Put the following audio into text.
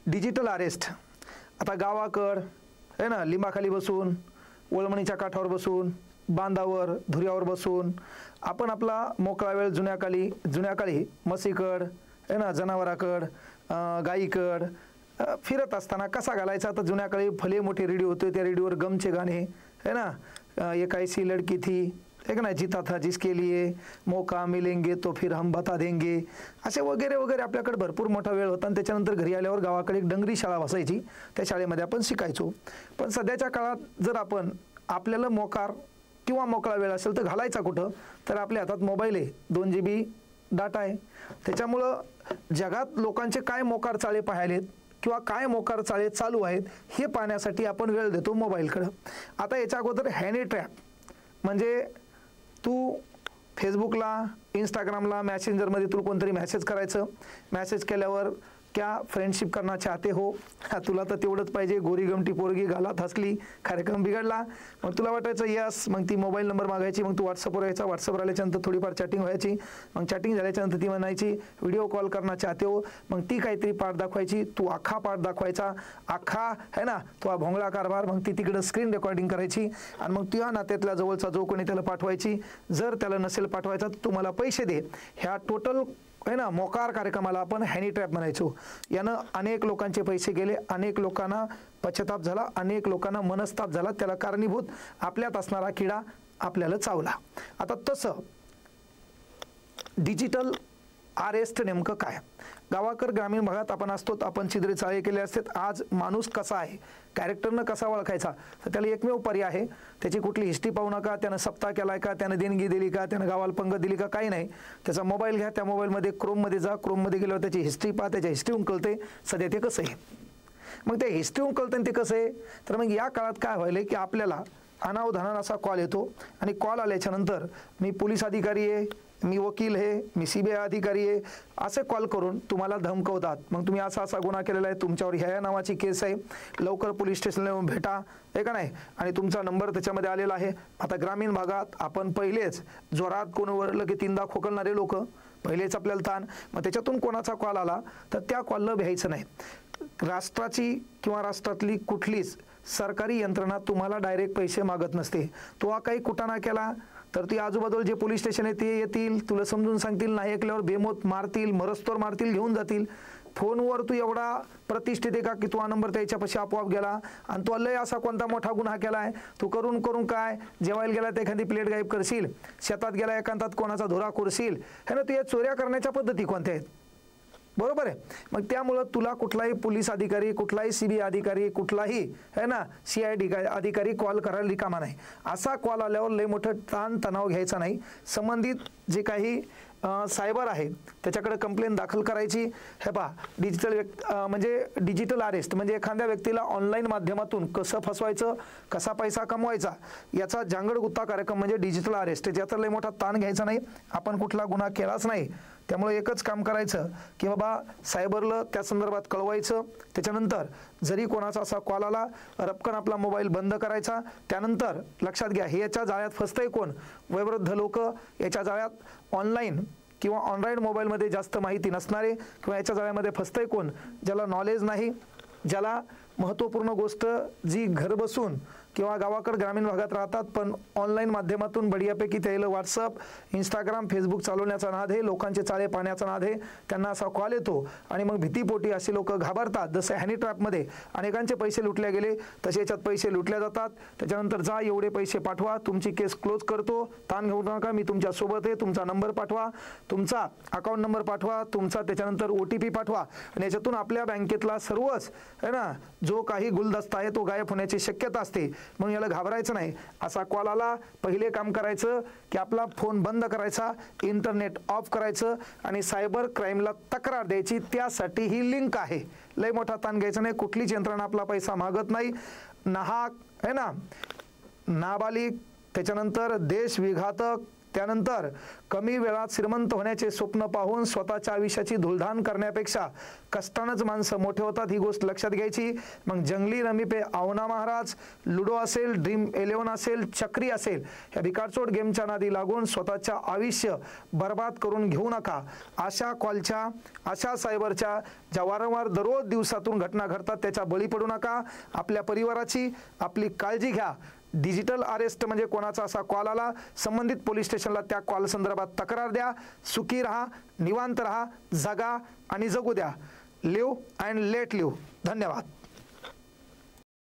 Digital arrest. आता गावाकड आहे ना, लिंबाखाली बसून, वळमणीच्या काठावर बसून, बांधावर धुऱ्यावर बसून आपण आपला मोकळा वेळ जुन्या काळी म्हशीकड आहे ना, जनावराकड, गाईकड फिरत असताना कसा घालायचा. तर जुन्या काळी भले मोठे रेडिओ होते, त्या रेडिओवर गमचे गाणे है ना, एक ऐसी लड़की थी एक ना, जीता था जिसके लिए, मौका मिलेंगे तो फिर हम बता देंगे, असे वगैरे वगैरे आपल्याकडे भरपूर मोठा वेळ होता. आणि त्याच्यानंतर घरी आल्यावर गावाकडे एक डंगरी शाळा बसायची, त्या शाळेमध्ये आपण शिकायचो. पण सध्याच्या काळात जर आपण आपल्याला मोकार किंवा मोकळा वेळ असेल तर घालायचा कुठं, तर आपल्या हातात मोबाईल आहे, 2 GB डाटा आहे. त्याच्यामुळं जगात लोकांचे काय मोकार चाळे पाहिलेत किंवा काय मोकार चाळे चालू आहेत हे पाहण्यासाठी आपण वेळ देतो मोबाईलकडं. आता याच्या अगोदर हॅनी ट्रॅप म्हणजे तू फेसबुकला, इंस्टाग्रामला, मॅसेंजरमध्ये तुला कोणतरी मेसेज करायचं, मेसेज केल्यावर क्या फ्रेंडशिप करना चाहते हो, तुला तर तेवढंच पाहिजे, गोरी गमटी पोरगी घालात हसली, कार्यक्रम बिघडला, मग तुला वाटायचं यस, मग ती मोबाईल नंबर मागायची, मग तू व्हॉट्सअपवर यायचा, व्हॉट्सअपवर आल्याच्यानंतर थोडीफार चॅटिंग व्हायची, मग चॅटिंग झाल्याच्यानंतर ती म्हणायची व्हिडिओ कॉल करना चाहते हो, मग ती काहीतरी पाठ दाखवायची, तू अख्खा पाठ दाखवायचा, अख्खा है ना तो भोंगळा कारभार, मग ती तिकडं स्क्रीन रेकॉर्डिंग करायची आणि मग तुझ्या नात्यातल्या जवळचा जो कोणी त्याला पाठवायची. जर त्याला नसेल पाठवायचा तर तुम्हाला पैसे दे. ह्या टोटल है ना मोकार कार्यक्रमाला आपण हॅनी ट्रॅप म्हणायचो. यानं अनेक लोकांचे पैसे गेले, अनेक लोकांना पश्चाताप झाला, अनेक लोकांना मनस्ताप झाला. त्याला कारणीभूत आपल्यात असणारा किडा आपल्याला चावला. आता तसं डिजिटल अरेस्ट नेमकं काय. गावाकर ग्रामीण भागात आपण असतो, आपण छिद्रे चाळे केले असतात. आज माणूस कसा आहे, कॅरेक्टरनं कसा ओळखायचा, तर त्याला एकमेव पर्याय आहे, त्याची कुठली हिस्ट्री पाहू नका, त्यानं सप्ताह केलाय का, त्यानं देणगी दिली का, त्यानं गावाला पंगत दिली का, काही नाही. त्याचा मोबाईल घ्या, त्या मोबाईलमध्ये क्रोममध्ये जा, क्रोममध्ये गेल्यावर त्याची हिस्ट्री पहा, त्याच्या हिस्ट्रीहून कळते सध्या ते कसं आहे. मग त्या हिस्ट्रीहून कळतं ते कसं आहे. तर मग या काळात काय व्हायलं की आपल्याला अनावधानानं असा कॉल येतो आणि कॉल आल्याच्यानंतर मी पोलीस अधिकारी आहे, मी वकील आहे, मी CBI अधिकारी आहे, असे कॉल करून तुम्हाला धमकवतात. मग तुम्ही असा असा गुन्हा केलेला आहे, तुमच्यावर ह्या नावाची केस आहे, लवकर पोलीस स्टेशनला येऊन भेटा, आहे का नाही, आणि तुमचा नंबर त्याच्यामध्ये आलेला आहे. आता ग्रामीण भागात आपण पहिलेच जोरात कोण वरलं की 3दा खोकलणारे लोक, पहिलेच आपल्याला ताण. मग त्याच्यातून कोणाचा कॉल आला तर त्या कॉलला भ्यायचं नाही. राष्ट्राची किंवा राष्ट्रातली कुठलीच सरकारी यंत्रणा तुम्हाला डायरेक्ट पैसे मागत नसते. तो काही कुटाणा केला तर ती आजूबाजूला जे पोलीस स्टेशन आहे ते येतील, तुला समजून सांगतील, नाही ऐकल्यावर बेमोत मारतील, मरस्तोर मारतील, घेऊन जातील. फोनवर तू एवढा प्रतिष्ठित आहे का की तू हा नंबर त्याच्यापाशी आपोआप गेला आणि तो लय असा कोणता मोठा गुन्हा केलाय, तू करून करून काय, जेवायला गेला तर एखादी प्लेट गायब करशील, शेतात गेला एकांतात कोणाचा धुरा खुरशील, हे ना, तू या चोऱ्या करण्याच्या पद्धती कोणत्या आहेत, बरोबर आहे. मग त्यामुळं तुला कुठलाही पोलीस अधिकारी, कुठलाही CBI अधिकारी, कुठलाही है ना CID अधिकारी कॉल करायला रिकामा नाही. असा कॉल आल्यावर लय मोठं तणाव घ्यायचा नाही. संबंधित जे काही सायबर आहे त्याच्याकडे कंप्लेंट दाखल करायची. हे पहा, म्हणजे डिजिटल अरेस्ट म्हणजे एखाद्या व्यक्तीला ऑनलाईन माध्यमातून कसं फसवायचं, कसा पैसा कमवायचा याचा जांगडगुत्ता कार्यक्रम म्हणजे डिजिटल अरेस्ट. ज्याचा लय मोठा ताण घ्यायचा नाही, आपण कुठला गुन्हा केलाच नाही, त्यामुळे एकच काम करायचं की बाबा सायबरला त्या संदर्भात कळवायचं. त्याच्यानंतर जरी कोणाचा असा कॉल आला रपकन आपला मोबाईल बंद करायचा. त्यानंतर लक्षात घ्या, हे याच्या जाळ्यात फसतंय कोण, वयोवृद्ध लोक, याच्या जाळ्यात ऑनलाईन किंवा ऑनलाईन मोबाईलमध्ये जास्त माहिती नसणारे, किंवा याच्या जाळ्यामध्ये फसतंय कोण, ज्याला नॉलेज नाही, ज्याला महत्त्वपूर्ण गोष्ट जी घर बसून किंवा गावाकडे ग्रामीण भागात राहतात पण ऑनलाईन माध्यमातून बढियापैकी त्याला व्हॉट्सअप, इंस्टाग्राम, फेसबुक चालवण्याचा नाद आहे, लोकांचे चाळे पाण्याचा नाद आहे, त्यांना असा कॉल येतो आणि मग भीतीपोटी असे लोक घाबरतात. जसे हॅनी ट्रॅपमध्ये अनेकांचे पैसे लुटले गेले तसे याच्यात पैसे लुटले जातात. त्याच्यानंतर जा एवढे पैसे पाठवा, तुमची केस क्लोज करतो, ताण घेऊ नका, मी तुमच्या सोबत आहे, तुमचा नंबर पाठवा, तुमचा अकाउंट नंबर पाठवा, तुमचा त्याच्यानंतर OTP पाठवा, आणि याच्यातून आपल्या बँकेतला सर्वच है ना जो काही गुलदस्ता आहे तो गायब होण्याची शक्यता असते. मग याला घाबरायचं नाही. असा कॉल आला, पहिले काम करायचं की आपला फोन बंद करायचा, इंटरनेट ऑफ करायचं आणि सायबर क्राईमला तक्रार द्यायची. त्यासाठी ही लिंक आहे. लय मोठा ताण घ्यायचा नाही, कुठलीच यंत्रणा आपला पैसा मागत नाही. नाहक है ना, नाबालिग, त्याच्यानंतर देश विघातक, त्यानंतर कमी वेळात श्रीमंत होण्याचे स्वप्न पाहून स्वतःच्या आयुष्याची धुळधाण करण्यापेक्षा कष्टानंच माणसं मोठे होतात, ही गोष्ट लक्षात घ्यायची. मग जंगली रमी पे आवना महाराज, लुडो असेल, ड्रीम 11 असेल, चक्री असेल, या भिकारचोट गेमच्या नादी लागून स्वतःच्या आयुष्य बर्बाद करून घेऊ नका. अशा कॉलच्या, अशा सायबरच्या ज्या वारंवार दररोज दिवसातून घटना घडतात त्याच्या बळी पडू नका. आपल्या परिवाराची आपली काळजी घ्या. डिजिटल अरेस्ट म्हणजे कोणाचा असा कॉल आला, संबंधित पोलीस स्टेशनला त्या कॉल संदर्भात तक्रार द्या. सुखी राहा, निवांत राहा, जगा आणि जगू द्या. Live and let live. धन्यवाद.